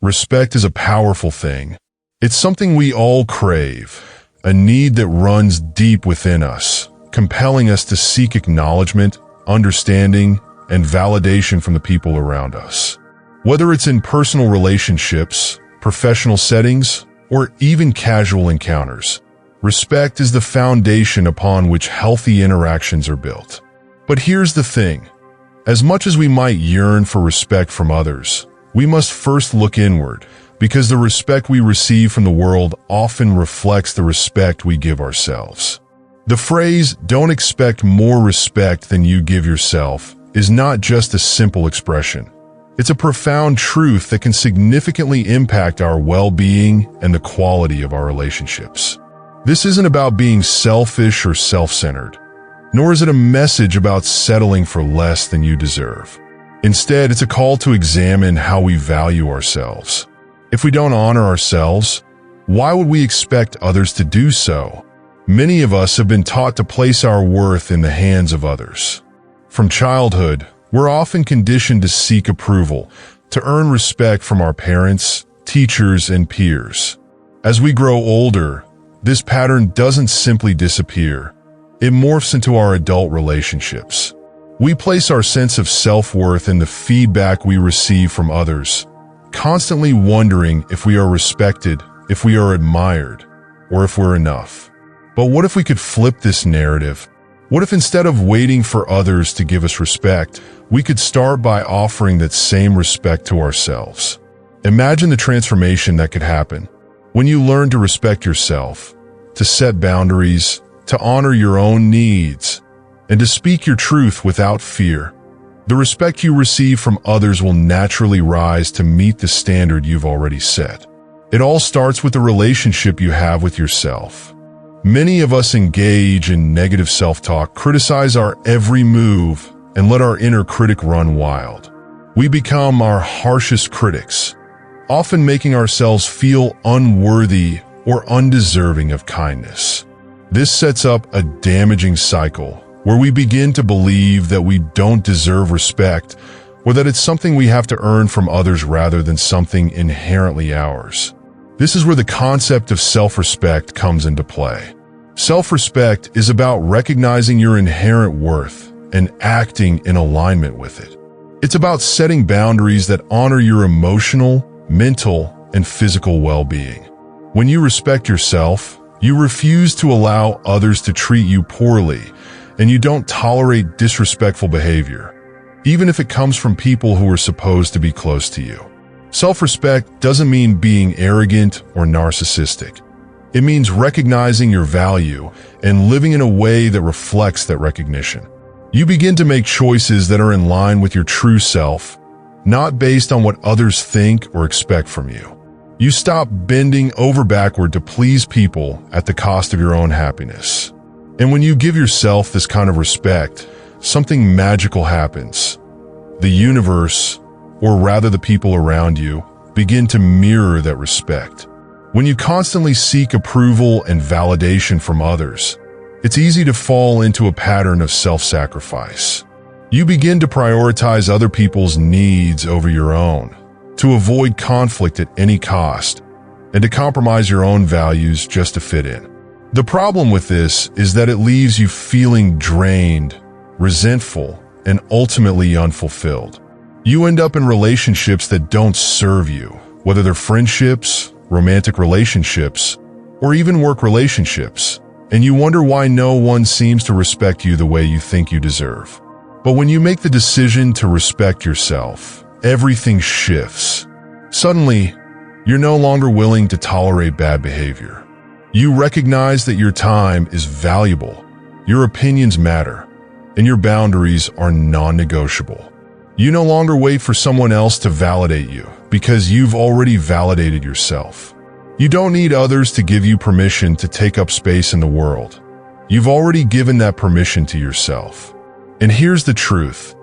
Respect is a powerful thing. It's something we all crave, a need that runs deep within us, compelling us to seek acknowledgement, understanding, and validation from the people around us. Whether it's in personal relationships, professional settings, or even casual encounters, respect is the foundation upon which healthy interactions are built. But here's the thing. As much as we might yearn for respect from others, we must first look inward, because the respect we receive from the world often reflects the respect we give ourselves. The phrase, "don't expect more respect than you give yourself," is not just a simple expression. It's a profound truth that can significantly impact our well-being and the quality of our relationships. This isn't about being selfish or self-centered, nor is it a message about settling for less than you deserve. Instead, it's a call to examine how we value ourselves. If we don't honor ourselves, why would we expect others to do so? Many of us have been taught to place our worth in the hands of others. From childhood, we're often conditioned to seek approval, to earn respect from our parents, teachers, and peers. As we grow older, this pattern doesn't simply disappear. It morphs into our adult relationships. We place our sense of self-worth in the feedback we receive from others, constantly wondering if we are respected, if we are admired, or if we're enough. But what if we could flip this narrative? What if instead of waiting for others to give us respect, we could start by offering that same respect to ourselves? Imagine the transformation that could happen when you learn to respect yourself, to set boundaries, to honor your own needs, and to speak your truth without fear. The respect you receive from others will naturally rise to meet the standard you've already set. It all starts with the relationship you have with yourself. Many of us engage in negative self-talk, criticize our every move, and let our inner critic run wild. We become our harshest critics, often making ourselves feel unworthy or undeserving of kindness. This sets up a damaging cycle where we begin to believe that we don't deserve respect or that it's something we have to earn from others rather than something inherently ours. This is where the concept of self-respect comes into play. Self-respect is about recognizing your inherent worth and acting in alignment with it. It's about setting boundaries that honor your emotional, mental, and physical well-being. When you respect yourself, you refuse to allow others to treat you poorly, and you don't tolerate disrespectful behavior, even if it comes from people who are supposed to be close to you. Self-respect doesn't mean being arrogant or narcissistic. It means recognizing your value and living in a way that reflects that recognition. You begin to make choices that are in line with your true self, not based on what others think or expect from you. You stop bending over backward to please people at the cost of your own happiness. And when you give yourself this kind of respect, something magical happens. The universe, or rather the people around you, begin to mirror that respect. When you constantly seek approval and validation from others, it's easy to fall into a pattern of self-sacrifice. You begin to prioritize other people's needs over your own, to avoid conflict at any cost, and to compromise your own values just to fit in. The problem with this is that it leaves you feeling drained, resentful, and ultimately unfulfilled. You end up in relationships that don't serve you, whether they're friendships, romantic relationships, or even work relationships, and you wonder why no one seems to respect you the way you think you deserve. But when you make the decision to respect yourself, everything shifts. Suddenly, you're no longer willing to tolerate bad behavior. You recognize that your time is valuable, your opinions matter, and your boundaries are non-negotiable. You no longer wait for someone else to validate you because you've already validated yourself. You don't need others to give you permission to take up space in the world. You've already given that permission to yourself. And here's the truth.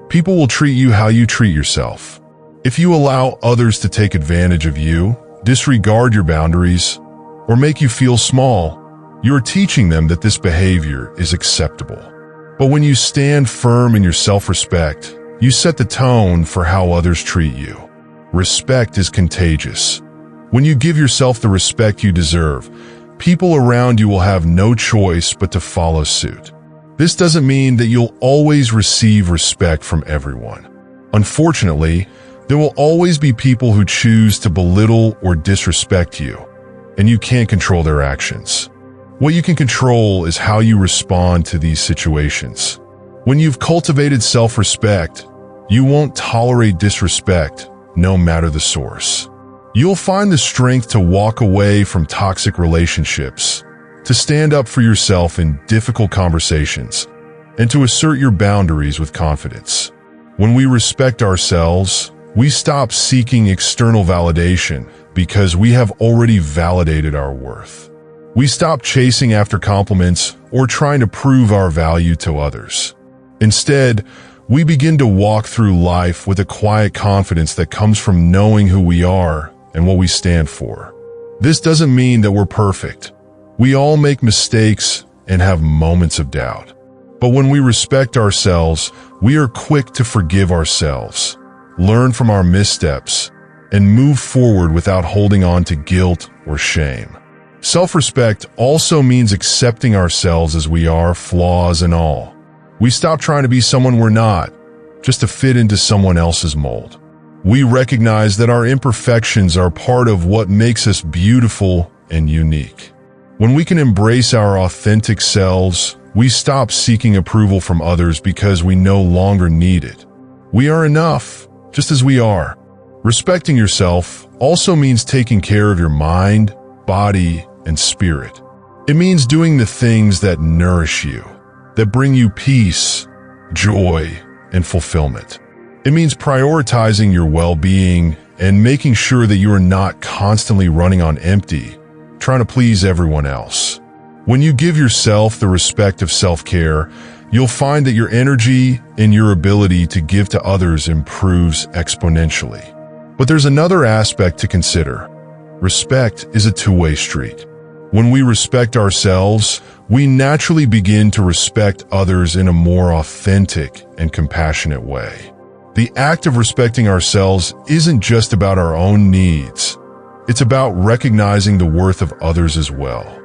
People will treat you how you treat yourself. If you allow others to take advantage of you, disregard your boundaries, or make you feel small, you're teaching them that this behavior is acceptable. But when you stand firm in your self-respect, you set the tone for how others treat you. Respect is contagious. When you give yourself the respect you deserve, people around you will have no choice but to follow suit. This doesn't mean that you'll always receive respect from everyone. Unfortunately, there will always be people who choose to belittle or disrespect you, and you can't control their actions. What you can control is how you respond to these situations. When you've cultivated self-respect, you won't tolerate disrespect, no matter the source. You'll find the strength to walk away from toxic relationships, to stand up for yourself in difficult conversations, and to assert your boundaries with confidence. When we respect ourselves, we stop seeking external validation because we have already validated our worth. We stop chasing after compliments or trying to prove our value to others. Instead, we begin to walk through life with a quiet confidence that comes from knowing who we are and what we stand for. This doesn't mean that we're perfect. We all make mistakes and have moments of doubt. But when we respect ourselves, we are quick to forgive ourselves, learn from our missteps, and move forward without holding on to guilt or shame. Self-respect also means accepting ourselves as we are, flaws and all. We stop trying to be someone we're not, just to fit into someone else's mold. We recognize that our imperfections are part of what makes us beautiful and unique. When we can embrace our authentic selves, we stop seeking approval from others because we no longer need it. We are enough, just as we are. Respecting yourself also means taking care of your mind, body, and spirit. It means doing the things that nourish you, that bring you peace, joy, and fulfillment. It means prioritizing your well-being and making sure that you are not constantly running on empty, trying to please everyone else. When you give yourself the respect of self-care, you'll find that your energy and your ability to give to others improves exponentially. But there's another aspect to consider. Respect is a two-way street. When we respect ourselves, we naturally begin to respect others in a more authentic and compassionate way. The act of respecting ourselves isn't just about our own needs. It's about recognizing the worth of others as well.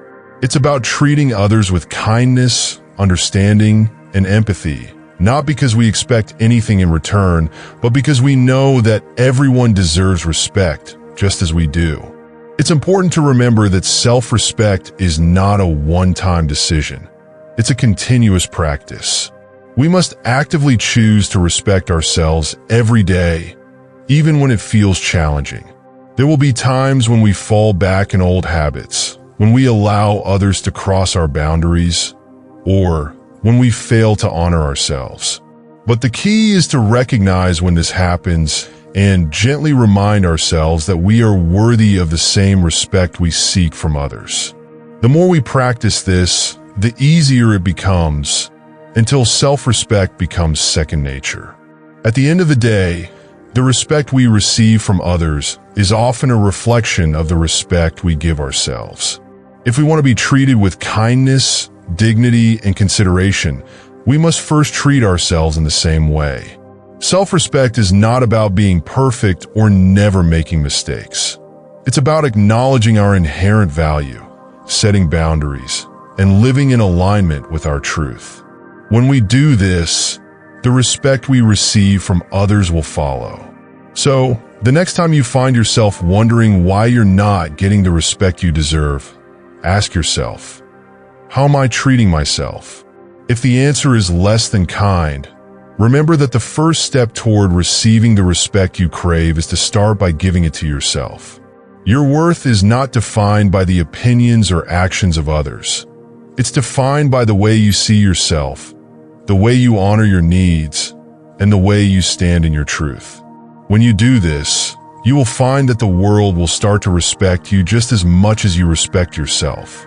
It's about treating others with kindness, understanding, and empathy, not because we expect anything in return, but because we know that everyone deserves respect, just as we do. It's important to remember that self-respect is not a one-time decision. It's a continuous practice. We must actively choose to respect ourselves every day, even when it feels challenging. There will be times when we fall back in old habits, when we allow others to cross our boundaries, or when we fail to honor ourselves. But the key is to recognize when this happens and gently remind ourselves that we are worthy of the same respect we seek from others. The more we practice this, the easier it becomes, until self-respect becomes second nature. At the end of the day, the respect we receive from others is often a reflection of the respect we give ourselves. If we want to be treated with kindness, dignity, and consideration, we must first treat ourselves in the same way. Self-respect is not about being perfect or never making mistakes. It's about acknowledging our inherent value, setting boundaries, and living in alignment with our truth. When we do this, the respect we receive from others will follow. So, the next time you find yourself wondering why you're not getting the respect you deserve, ask yourself, how am I treating myself? If the answer is less than kind, remember that the first step toward receiving the respect you crave is to start by giving it to yourself. Your worth is not defined by the opinions or actions of others. It's defined by the way you see yourself, the way you honor your needs, and the way you stand in your truth. When you do this, you will find that the world will start to respect you just as much as you respect yourself.